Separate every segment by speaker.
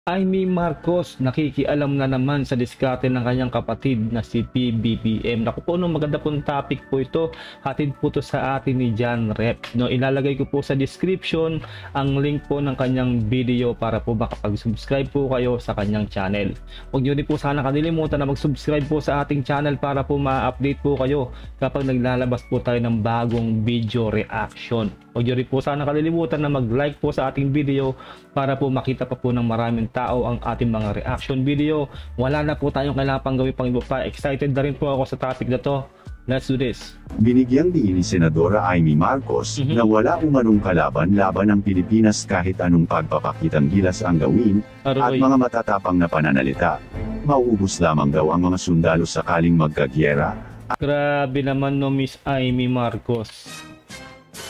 Speaker 1: Amy Marcos nakikialam na naman sa diskarte ng kanyang kapatid na si PBBM. Naku po, maganda pong topic po ito. Hatid po ito sa atin ni John Rep. No, ilalagay ko po sa description ang link po ng kanyang video para po makapag-subscribe po kayo sa kanyang channel. Huwag niyo din po sana kalilimutan na mag-subscribe po sa ating channel para po ma-update po kayo kapag naglalabas po tayo ng bagong video reaction. Huwag niyo rin po sana kalilimutan na mag-like po sa ating video para po makita pa po ng maraming tao ang ating mga reaction video. Wala na po tayong kailangan pang gawin pang iba pa. Excited na rin po ako sa topic na to. Let's do this.
Speaker 2: Binigyang diin ni Senadora Amy Marcos na wala umanong kalaban-laban ang Pilipinas kahit anong pagpapakitang gilas ang gawin at mga matatapang na pananalita. Mauubos lamang daw ang mga sundalo sakaling magkagyera.
Speaker 1: Grabe naman no, Miss Amy Marcos.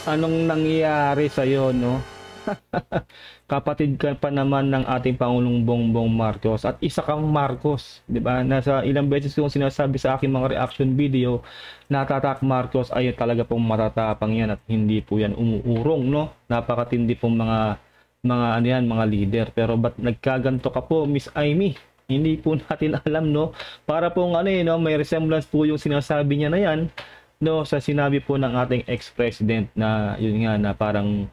Speaker 1: Anong nangyayari sa'yo, no? Kapatid ka pa naman ng ating Pangulong Bongbong Marcos at isa kang Marcos, 'di ba? Nasa ilang beses kong sinasabi sa aking mga reaction video, natatak Marcos ay talaga pong matatapang 'yan at hindi po 'yan umuurong, no? Napakatindi pong ano yan, mga leader. Pero ba't nagkaganto ka po, Miss Amy? Hindi po natin alam, no? Para pong no, may resemblance po yung sinasabi niya na 'yan, no, sa sinabi po ng ating ex-president na yun nga na parang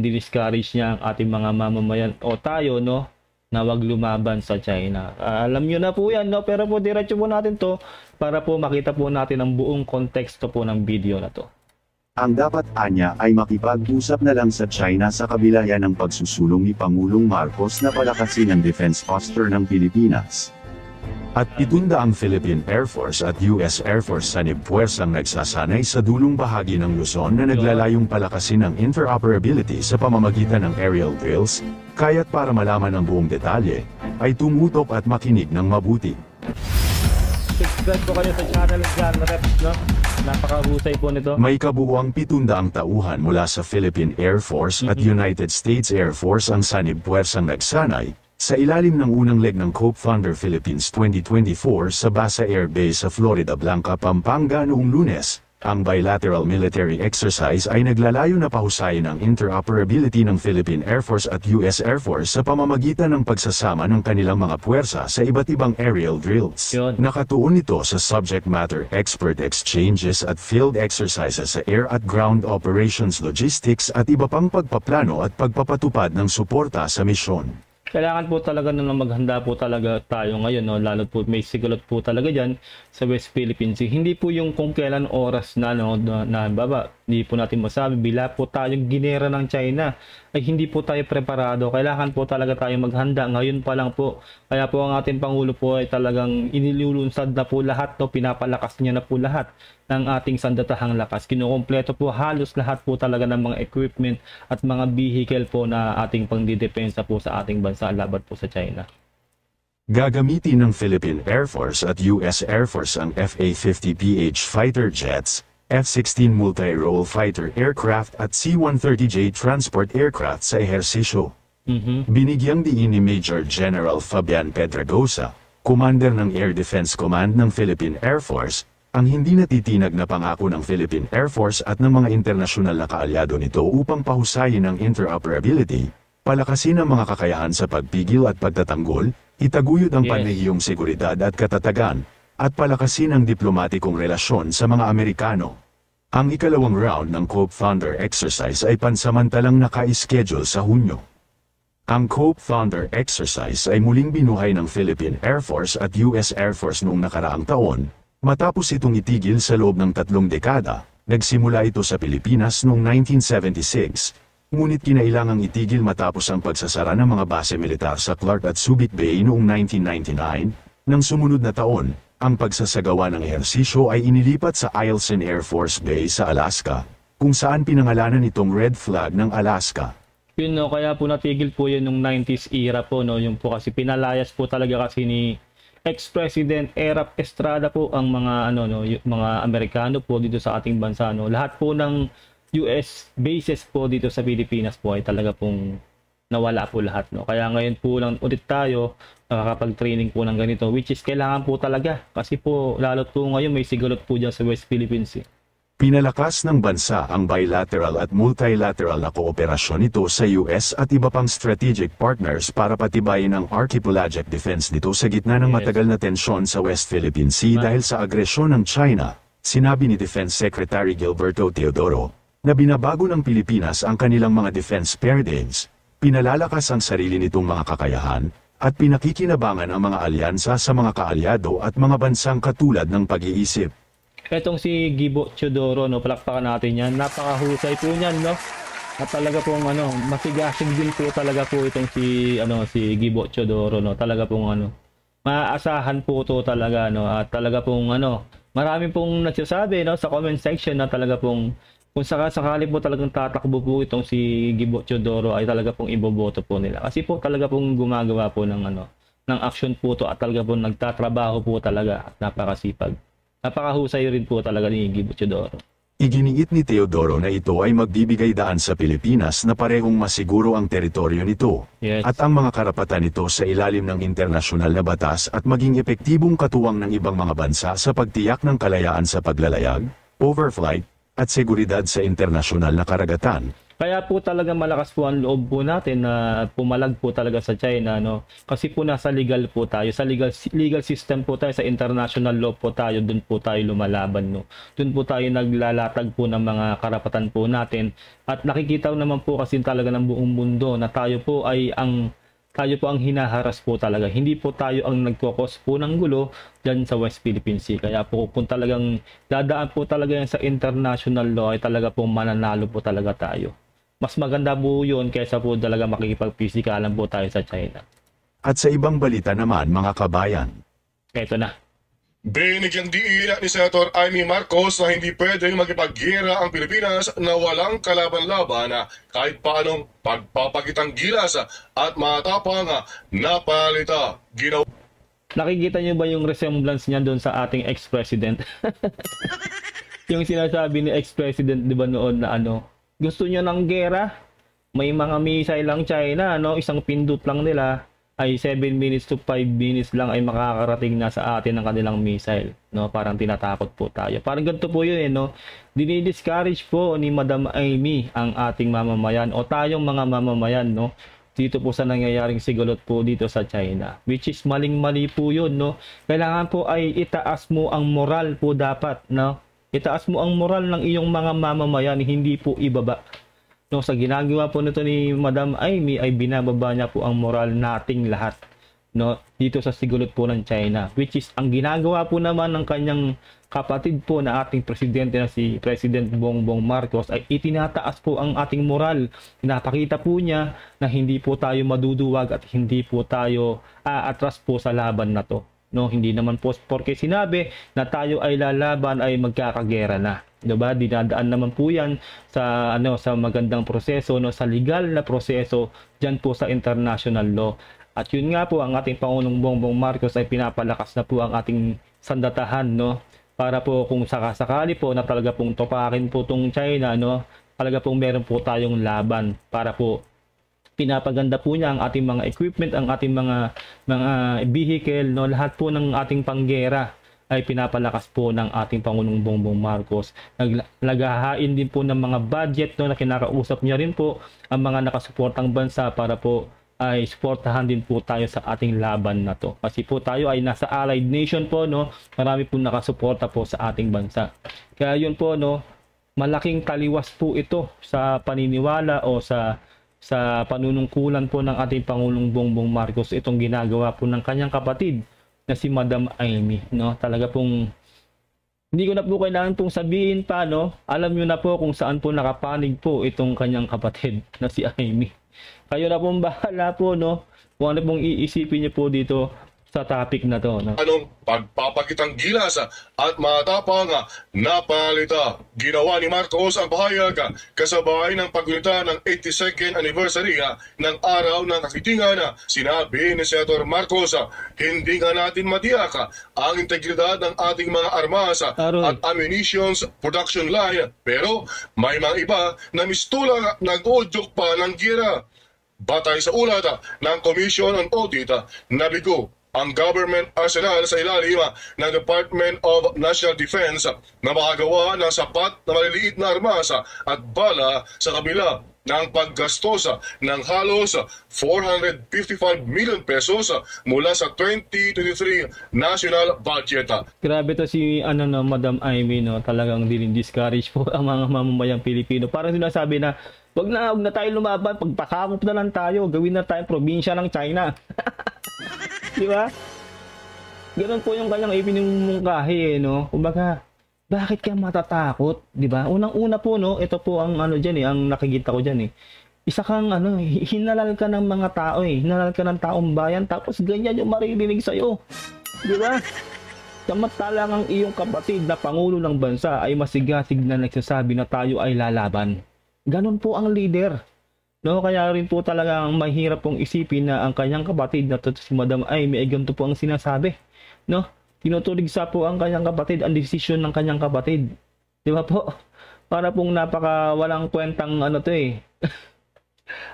Speaker 1: discourage niya ang ating mga mamamayan o tayo, no, na wag lumaban sa China. Alam niyo na po yan, no, pero po diretso po natin to para po makita po natin ang buong konteksto po ng video na to.
Speaker 2: Ang dapat anya ay makipag-usap na lang sa China sa kabila yan ng pagsusulong ni Pangulong Marcos na palakasin ang defense posture ng Pilipinas. At itunda ang Philippine Air Force at US Air Force sa puwersang nagsasanay sa dulong bahagi ng Luzon na naglalayong palakasin ang interoperability sa pamamagitan ng aerial drills, kaya't para malaman ang buong detalye, ay tumutok at makinig ng mabuti.
Speaker 1: Subscribe po kayo sa channel ng John Rep, no? Napakahusay po nito.
Speaker 2: May kabuuang 700 tauhan mula sa Philippine Air Force at United States Air Force ang sanib puwersang nagsanay sa ilalim ng unang leg ng COPE Thunder Philippines 2024 sa Basa Air Base sa Florida Blanca, Pampanga noong Lunes. Ang bilateral military exercise ay naglalayo na pahusayin ang interoperability ng Philippine Air Force at US Air Force sa pamamagitan ng pagsasama ng kanilang mga puwersa sa iba't ibang aerial drills. Nakatuon ito sa subject matter expert exchanges at field exercises sa air at ground operations logistics at iba pang pagpaplano at pagpapatupad ng suporta sa misyon.
Speaker 1: Kailangan po talaga na maghanda po talaga tayo ngayon, no? Lalo po may sigalot po talaga dyan sa West Philippine Sea. Hindi po yung kung kailan oras na, no, na baba. Hindi po natin masabi. Bila po tayong ginera ng China ay hindi po tayo preparado. Kailangan po talaga tayo maghanda. Ngayon pa lang po. Kaya po ang ating Pangulo po ay talagang inilulunsad na po lahat, no? Pinapalakas niya na po lahat ng ating sandatahang lakas. Kinukumpleto po halos lahat po talaga ng mga equipment at mga vehicle po na ating pangdidepensa po sa ating bansa laban po sa China.
Speaker 2: Gagamitin ng Philippine Air Force at US Air Force ang FA-50PH fighter jets, F-16 multi-role fighter aircraft at C-130J transport aircraft sa ehersisyo. Binigyang diin ni Major General Fabian Pedregosa, Commander ng Air Defense Command ng Philippine Air Force, ang hindi natitinag na pangako ng Philippine Air Force at ng mga internasyonal na kaalyado nito upang pahusayin ang interoperability, palakasin ang mga kakayahan sa pagpigil at pagtatanggol, itaguyod ang panrehiyong seguridad at katatagan, at palakasin ang diplomatikong relasyon sa mga Amerikano. Ang ikalawang round ng COPE Thunder exercise ay pansamantalang naka-schedule sa Hunyo. Ang COPE Thunder exercise ay muling binuhay ng Philippine Air Force at US Air Force noong nakaraang taon. Matapos itong itigil sa loob ng 3 dekada, nagsimula ito sa Pilipinas noong 1976, ngunit kinailangang itigil matapos ang pagsasara ng mga base militar sa Clark at Subic Bay noong 1999. Nang sumunod na taon, ang pagsasagawa ng ehersisyo ay inilipat sa Eielson Air Force Base sa Alaska, kung saan pinangalanan itong Red Flag ng Alaska.
Speaker 1: Yun, no, kaya po natigil po yun nung 90s era po, no, yung po kasi pinalayas po talaga kasi ni ex-president Erap Estrada po ang mga yung mga Amerikano po dito sa ating bansa, no. Lahat po ng US bases po dito sa Pilipinas po ay talaga pong nawala po lahat, no. Kaya ngayon po lang ulit tayo nakakapag-training po ng ganito, which is kailangan po talaga kasi po lalo po ngayon may sigalot po diyan sa West Philippine Sea.
Speaker 2: Pinalakas ng bansa ang bilateral at multilateral na kooperasyon nito sa US at iba pang strategic partners para patibayin ang archipelagic defense nito sa gitna ng matagal na tensyon sa West Philippine Sea dahil sa agresyon ng China. Sinabi ni Defense Secretary Gilberto Teodoro na binabago ng Pilipinas ang kanilang mga defense paradigms, pinalalakas ang sarili nitong mga kakayahan, at pinakikinabangan ang mga alyansa sa mga kaalyado at mga bansang katulad ng pag-iisip.
Speaker 1: Etong si Gibo Teodoro, no, palakpakan natin yan. Napakahusay po niyan, no? At talaga pong masigasig din po talaga po itong si Gibo Teodoro, no. Talaga pong maaasahan po to talaga, no. At talaga pong marami pong nagsasabi, no, sa comment section na talaga pong kung sakali po talagang tatakbo po itong si Gibo Teodoro ay talaga pong iboboto po nila. Kasi po talaga pong gumagawa po ng action po to at talaga pong nagtatrabaho po talaga at napakasipag. Napakahusay rin po talaga ni Gibo Teodoro.
Speaker 2: Iginiit ni Teodoro na ito ay magbibigay daan sa Pilipinas na parehong masiguro ang teritoryo nito, at ang mga karapatan nito sa ilalim ng internasyonal na batas at maging epektibong katuwang ng ibang mga bansa sa pagtiyak ng kalayaan sa paglalayag, overflight, at seguridad sa internasyonal na karagatan.
Speaker 1: Kaya po talaga malakas po ang loob po natin na pumalag po talaga sa China, no? Kasi po nasa legal po tayo, sa legal system po tayo, sa international law po tayo, dun po tayo lumalaban, no? Dun po tayo naglalatag po ng mga karapatan po natin. At nakikita naman po kasi talaga ng buong mundo na tayo po ang hinaharas po talaga. Hindi po tayo ang nagkokos po ng gulo dyan sa West Philippine Sea. Kaya po kung talagang dadaan po talaga yan sa international law ay talaga po mananalo po talaga tayo. Mas maganda po yun kaysa po talaga makikipag-pisikalan po tayo sa China.
Speaker 2: At sa ibang balita naman mga kabayan.
Speaker 1: Ito na.
Speaker 3: Binigyang diin ni Senator Amy Marcos na hindi pwedeng makipaggera ang Pilipinas na walang kalaban-laban kahit paanong pagpapagitang gilas at matapang na palita.
Speaker 1: Nakikita niyo ba yung resemblance niya doon sa ating ex-president? Yung sinasabi ni ex-president, di ba noon na gusto niya ng gera, may mga missile lang China, isang pindot lang nila, ay 7 minutes to 5 minutes lang ay makakarating na sa atin ng kanilang missile, no? Parang tinatakot po tayo. Parang ganito po yun, no? Dinidiscourage po ni Madam Amy ang ating mamamayan o tayong mga mamamayan, no? Dito po sa nangyayaring sigulot po dito sa China, which is maling-mali po yun, no? Kailangan po ay itaas mo ang moral po dapat, no? Itaas mo ang moral ng iyong mga mamamayan, hindi po ibaba. No, sa ginagawa po nito ni Madam Amy ay binababa niya po ang moral nating lahat, no, dito sa sigulot po ng China, which is ang ginagawa po naman ng kanyang kapatid po na ating presidente na si President Bongbong Marcos ay itinataas po ang ating moral. Pinapakita po niya na hindi po tayo maduduwag at hindi po tayo aatras po sa laban na to. No, hindi naman po porque sinabi na tayo ay lalaban ay magkakagera na. 'Di ba? Dinadaan naman po 'yan sa sa magandang proseso, no, sa legal na proseso diyan po sa international law. At yun nga po ang ating Pangulong Bongbong Marcos ay pinapalakas na po ang ating sandatahan, no, para po kung sakasakali po na talaga pong topakin po tong China, no, talaga pong meron po tayong laban para po pinapaganda po niya ang ating mga equipment, ang ating mga vehicle, no, lahat po ng ating panggera ay pinapalakas po ng ating Pangulong Bongbong Marcos. Naghahain din po ng mga budget, no, na kinakausap niya rin po ang mga nakasuportang bansa para po ay suportahan din po tayo sa ating laban na to. Kasi po tayo ay nasa allied nation po, no, marami po nakasuporta po sa ating bansa. Kaya yun po, no, malaking taliwas po ito sa paniniwala o sa panunungkulan po ng ating Pangulong Bongbong Marcos itong ginagawa po ng kanyang kapatid na si Madam Amy, no? Talaga pong hindi ko na po kailangan pong sabihin pa, no? Alam niyo na po kung saan po nakapanig po itong kanyang kapatid na si Amy. Kayo na pong bahala po, no? Kung ano pong iisipin niyo po dito sa topic na to, no?
Speaker 3: Pagpapakitang gilas at matapang na palita. Ginawa ni Marcos ang pahayag kasabay ng paggunita ng 82nd anniversary ng araw ng kakitingan. Sinabi ni Senator Marcos, hindi nga natin matiyak ang integridad ng ating mga armas at ammunitions production line, pero may mga iba na mistula nag-udyok pa ng gira. Batay sa ulat ng Commission on Audit, nabigo ang government arsenal sa ilalim ng Department of National Defense na makagawa ng sapat na maliliit na armas at bala sa kabila ng paggastos ng halos 455 million pesos mula sa 2023 national budget.
Speaker 1: Grabe to si Madam Amy, no, talagang din-discourage po ang mga mamamayang Pilipino. Parang sinasabi na wag na tayo lumaban, pagpakakop na lang tayo, gawin na tayong probinsya ng China. Di ba? Ganun po yung kanyang ipinumungkahi, no? Kumbaga, bakit ka matatakot, 'di ba? Unang-una po, no, ito po ang diyan ang nakikita ko diyan Isa kang hinalal ka ng mga tao hinalal ka ng taong bayan tapos ganyan yung maririnig sa iyo. 'Di ba? Samantalang ang iyong kapatid na pangulo ng bansa ay masigasig na nagsasabi na tayo ay lalaban. Ganun po ang leader. No, kaya rin po talagang mahirap pong isipin na ang kanyang kapatid na si Madam Amy ay ganito po ang sinasabi, no? Tinutuligsa po ang kanyang kapatid, ang desisyon ng kanyang kapatid. Di ba po? Para pong napaka walang kwentang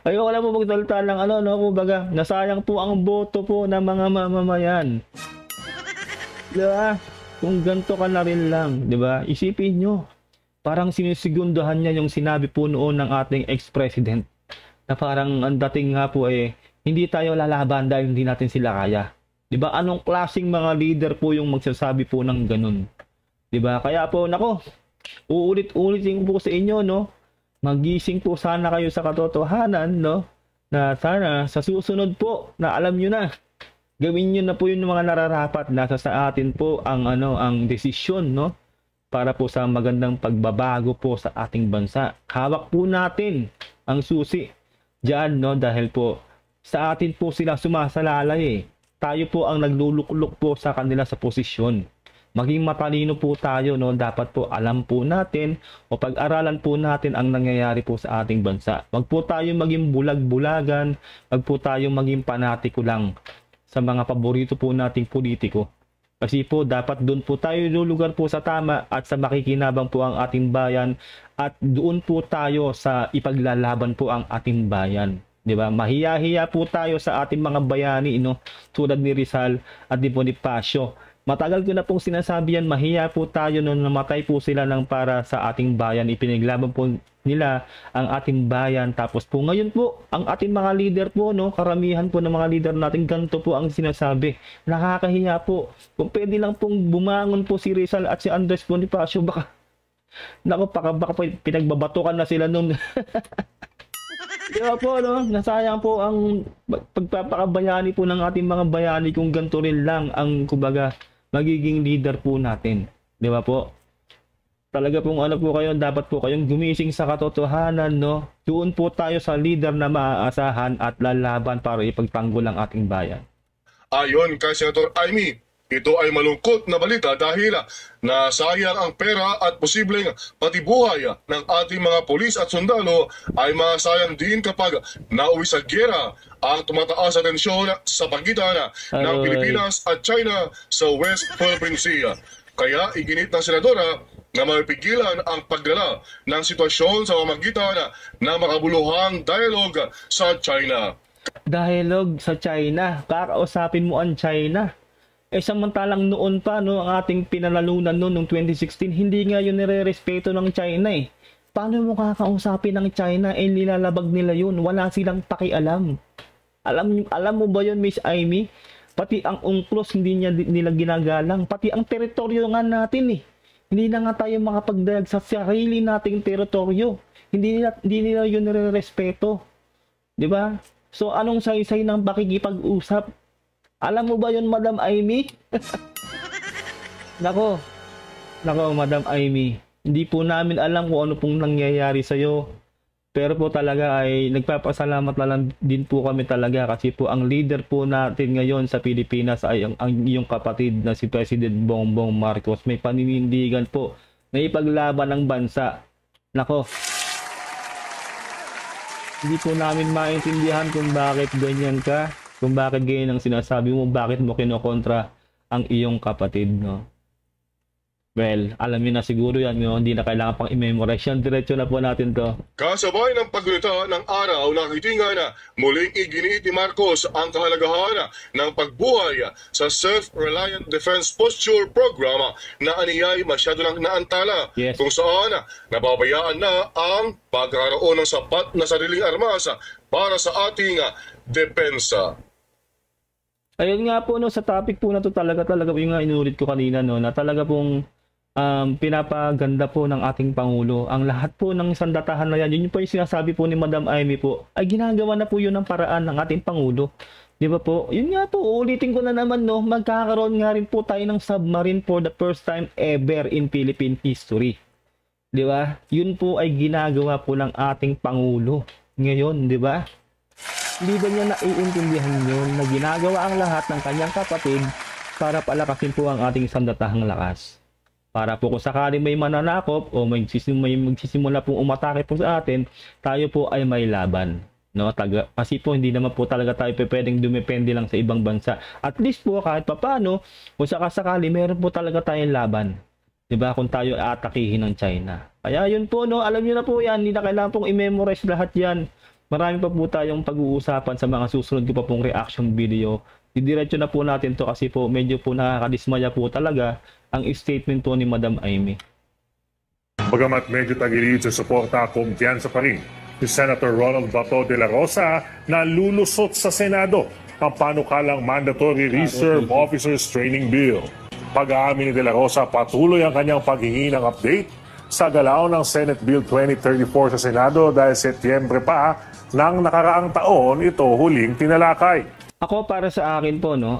Speaker 1: Ayoko na po magsalita ng kumbaga, nasayang po ang boto po ng mga mamamayan. Di ba? Kung ganito ka na rin lang, di ba? Isipin nyo, parang sinisigundahan niya yung sinabi po noon ng ating ex-president na parang ang dating nga po hindi tayo lalaban dahil hindi natin sila kaya. 'Di ba? Anong klaseng mga leader po yung magsasabi po ng ganun? 'Di ba? Kaya po nako, uulit-ulitin po sa inyo, no? Magising po sana kayo sa katotohanan, no? Na sana sa susunod po na alam niyo na, gawin niyo na po yung mga nararapat, nasa sa atin po ang ang desisyon, no? Para po sa magandang pagbabago po sa ating bansa. Hawak po natin ang susi diyan, no? Dahil po sa atin po sila sumasalalay Tayo po ang nagluluklok po sa kanila sa posisyon. Maging matalino po tayo, no? Dapat po alam po natin o pag-aralan po natin ang nangyayari po sa ating bansa. Wag po tayo maging bulag-bulagan, wag po tayo maging panatiko lang sa mga paborito po nating politiko. Kasi po dapat doon po tayo lulugar po sa tama at sa makikinabang po ang ating bayan at doon po tayo sa ipaglalaban po ang ating bayan. 'Di ba? Mahiya-hiya po tayo sa ating mga bayani, no? Tulad ni Rizal at ni Bonifacio. Matagal ko na pong sinasabi yan, mahiya po tayo nung namatay po sila ng para sa ating bayan. Ipinaglaban po nila ang ating bayan. Tapos po ngayon po, ang ating mga leader po, no? Karamihan po ng mga leader natin, ganito po ang sinasabi. Nakakahiya po. Kung pwede lang pong bumangon po si Rizal at si Andres Bonifacio, baka pinagbabatukan na sila nung... Di ba po, no? Nasayang po ang pagpapakabayani po ng ating mga bayani kung ganito rin lang ang, kumbaga, magiging leader po natin. Di ba po? Talaga pong po kayo, dapat po kayong gumising sa katotohanan, no? Doon po tayo sa leader na maaasahan at lalaban para ipagtanggol ang ating bayan.
Speaker 3: Ayon kay Senator Amy, ito ay malungkot na balita dahil nasayang ang pera at posibleng pati buhay ng ating mga pulis at sundalo ay masayang din kapag nauwi sa giyera ang tumataas na tensyon sa pagitan ng Pilipinas at China sa West Philippine Sea. Kaya iginit ng senadora na mapipigilan ang pagdala ng sitwasyon sa pamamagitan ng makabuluhang dialogue sa China.
Speaker 1: Dialogue sa China? Kakausapin mo ang China? Samantalang noon pa, no, ang ating pinanalunan noon noong 2016, hindi nga yun nire-respeto ng China eh. Paano mo kakausapin ng China? Nilalabag nila yun. Wala silang pakialam. Alam mo ba yun, Miss Amy? Pati ang UNCLOS hindi nila ginagalang. Pati ang teritoryo nga natin eh. Hindi na nga tayo makapagdayag sa sarili nating teritoryo. Hindi nila yun nire-respeto. Diba? So anong saysay ng pakikipag-usap? Alam mo ba yun, Madam Amy? Nako, Madam Amy. Hindi po namin alam kung ano pong nangyayari sa'yo. Pero po talaga ay nagpapasalamat na lang din po kami talaga kasi po ang leader po natin ngayon sa Pilipinas ay ang iyong kapatid na si President Bongbong Marcos. May paninindigan po na ipaglaban ng bansa. Nako, hindi po namin maintindihan kung bakit ganyan ka. Kung bakit ganyan ang sinasabi mo, bakit mo kinokontra ang iyong kapatid, no? Well, alam niyo na siguro yan, no? Hindi na kailangan pang i-memorize yan. Diretso na po natin to.
Speaker 3: Kasabay ng paggunita ng araw na kitingan na muling iginiit ni Marcos ang kahalagahan ng pagbuhay sa Self-Reliant Defense Posture Program na aniyay masyado lang naantala,
Speaker 1: Yes.
Speaker 3: kung saan nababayaan na ang pagkakaroon ng sapat na sariling armas para sa ating depensa.
Speaker 1: Ayun nga po, no, sa topic po na to talaga yung nga inulit ko kanina, no, na talaga pong pinapaganda po ng ating Pangulo. Ang lahat po ng sandatahan na yan, yun po yung sinasabi po ni Madam Amy po, ay ginagawa na po yun ng paraan ng ating Pangulo. Di ba po? Yun nga po, ulitin ko na naman, no, magkakaroon nga rin po tayo ng submarine for the first time ever in Philippine history. Di ba? Yun po ay ginagawa po ng ating Pangulo ngayon, di ba? Hindi ba niya naiintindihan yun na ginagawa ang lahat ng kanyang kapatid para palakasin po ang ating sandatahang lakas? Para po kung sakali may mananakop o may magsisimula pong umatake po sa atin, tayo po ay may laban. No? Kasi po hindi naman po talaga tayo pwedeng dumepende lang sa ibang bansa. At least po kahit papano, kung sakasakali meron po talaga tayong laban. Diba? Kung tayo atakihin ng China. Kaya yun po, no? Alam niyo na po yan, hindi na kailangan pong i-memorize lahat yan. Marami pa po tayong pag-uusapan sa mga susunod ko pa pong reaction video. Didiretso na po natin to kasi po medyo po nakakadismaya po talaga ang statement po ni Madam Amy.
Speaker 4: Bagamat medyo tagilid sa suporta, kumpiyansa pa rin si Senator Ronald Bato de la Rosa na lulusot sa Senado ang panukalang Mandatory Reserve Officers Training Bill. Pag-aamin ni de la Rosa, patuloy ang kanyang paghingi ng update sa galaw ng Senate Bill 2034 sa Senado dahil Setyembre pa ng nakaraang taon ito huling tinalakay.
Speaker 1: Ako para sa akin po, no,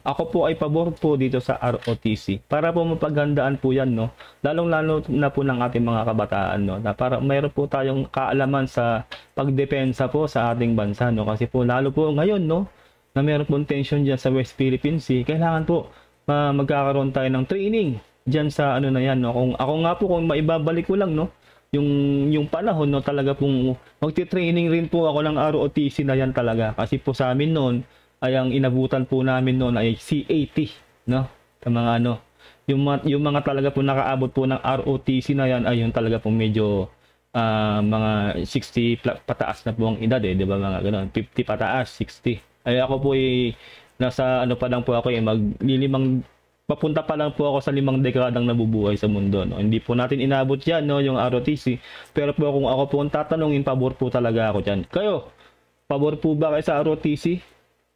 Speaker 1: ako po ay pabor po dito sa ROTC para po mapaghandaan po yan, no, lalong-lalo na po ng ating mga kabataan, no, na para mayroon po tayong kaalaman sa pagdepensa po sa ating bansa, no, kasi po lalo po ngayon, no, na mayroon po tension dyan sa West Philippine Sea, kailangan po magkakaroon tayo ng training dyan sa ano na yan, no. Kung ako nga po, kung maibabalik ko lang, no, yung panahon, no, talaga pong magti-training rin po ako ng ROTC na yan talaga. Kasi po sa amin noon, ay ang inabutan po namin noon ay C80, no? Sa mga ano, yung mga talaga po nakaabot po ng ROTC na yan, ay yung talaga po medyo mga 60 pataas na po ang edad, di ba, mga ganoon, 50 pataas, 60. Ay ako po ay nasa ano pa lang po ako, papunta pa lang po ako sa 5 dekadang nabubuhay sa mundo, no? Hindi po natin inabot yan, no, yung ROTC. Pero po kung ako po ang tatanungin, pabor po talaga ako dyan. Kayo, pabor po ba kayo sa ROTC?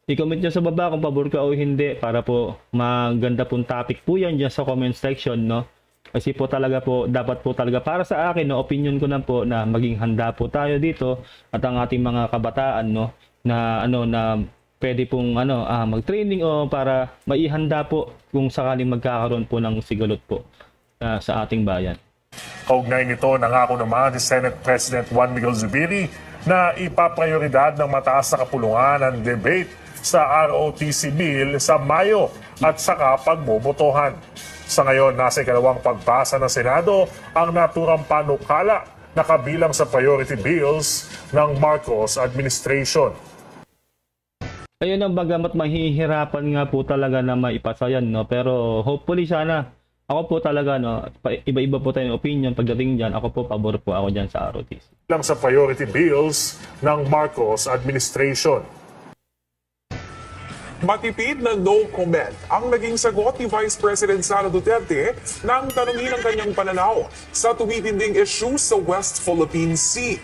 Speaker 1: I-comment nyo sa baba kung pabor ka o hindi para po maganda pong topic po yan dyan sa comment section, no? Kasi po talaga po, dapat po talaga para sa akin, no, opinion ko na po na maging handa po tayo dito at ang ating mga kabataan, no, na ano na pwede pong mag-training o para maihanda po kung sakaling magkakaroon po ng sigalot po sa ating bayan.
Speaker 4: Kaugnay nito, nangako naman si Senate President Juan Miguel Zubiri na ipaprioridad ng mataas na kapulungan ang debate sa ROTC Bill sa Mayo at saka pagbobotohan. Sa ngayon, nasa ikalawang pagbasa ng Senado ang naturang panukala na kabilang sa priority bills ng Marcos administration.
Speaker 1: Ayun ang bagamat mahihirapan nga po talaga na maipasa yan, no? Pero hopefully sana, ako po talaga, no, iba-iba po tayong opinion pagdating dyan, ako po, pabor po ako dyan sa ROTC.
Speaker 4: Lang sa priority bills ng Marcos administration.
Speaker 5: Matipid na no comment ang naging sagot ni Vice President Sara Duterte nang tanungin ang kanyang pananaw sa tumitinding issue sa West Philippine Sea.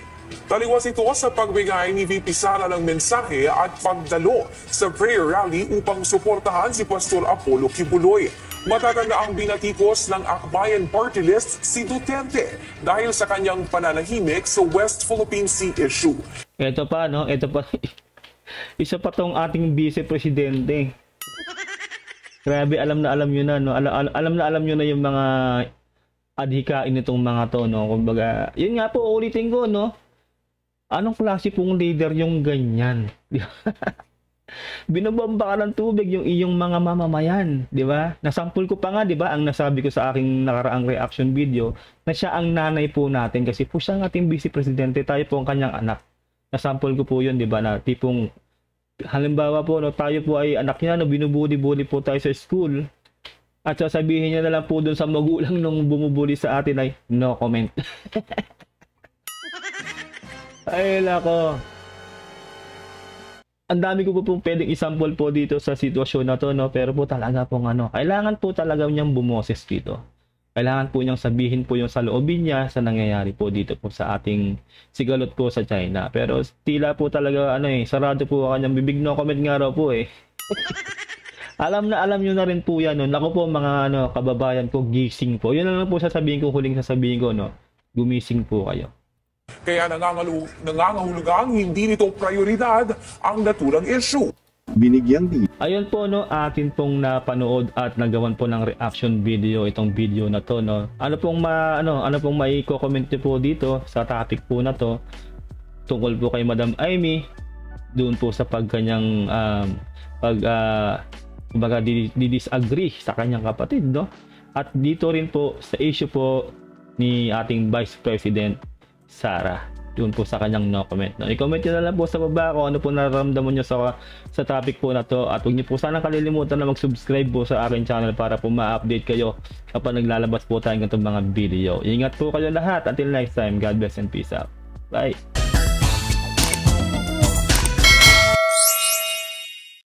Speaker 5: Taliwas ito sa pagbigay ni VP Sara ng mensahe at pagdalo sa prayer rally upang suportahan si Pastor Apollo Kibuloy. Matatanda ang binatikos ng Akbayan Party List si Duterte dahil sa kanyang pananahimik sa West Philippine Sea issue.
Speaker 1: Ito pa, no? Ito pa. Isa pa tong ating Vice Presidente. Grabe, alam na alam nyo na, no? Alam nyo na yung mga adhikain nitong mga to, no? Kumbaga, yun nga po, ulitin ko, no? Anong klase pong leader yung ganyan? Binobomba ka ng tubig yung iyong mga mamamayan, di ba? Nasampul ko pa nga, di ba, ang nasabi ko sa aking nakaraang reaction video na siya ang nanay po natin kasi po siya ang ating Vice Presidente, tayo po ang kanyang anak. Nasampul ko po yun, di ba, na tipong halimbawa po, no, tayo po ay anak niya, no, binubuli-buli po tayo sa school. At sasabihin niya na lang po dun sa magulang nung bumubuli sa atin ay no comment. Ay lako. Ang dami ko po pong pwedeng example po dito sa sitwasyon na to, no? Pero po talaga pong kailangan po talaga niyang bumoses dito. Kailangan po niyang sabihin po yung saloobin niya sa nangyayari po dito po sa ating sigalot po sa China. Pero tila po talaga sarado po ang kanyang bibig, no comment nga raw po eh. Alam niyo na rin po yan, no? Naku po mga kababayan ko, gising po. Yun lang po sasabihin ko, huling sasabihin ko, no? Gumising po kayo.
Speaker 5: Kaya nangangahulugang hindi nito prioridad ang natulang issue.
Speaker 2: Binigyang di
Speaker 1: Ayun po, no, atin pong napanood at nagawan po ng reaction video itong video na to, no. Ano pong may comment niyo po dito sa topic po na to tungkol po kay Madam Amy doon po sa pagkanyang disagree sa kanyang kapatid, no. At dito rin po sa issue po ni ating Vice President Sara, doon po sa kanyang no comment, no. I-comment nyo na lang po sa baba kung ano po nararamdaman nyo sa topic po na to, at huwag nyo po sanang kalilimutan na mag-subscribe po sa aking channel para po ma-update kayo kapag naglalabas po tayong ganitong mga video. Ingat po kayo lahat, until next time, God bless and peace out. Bye.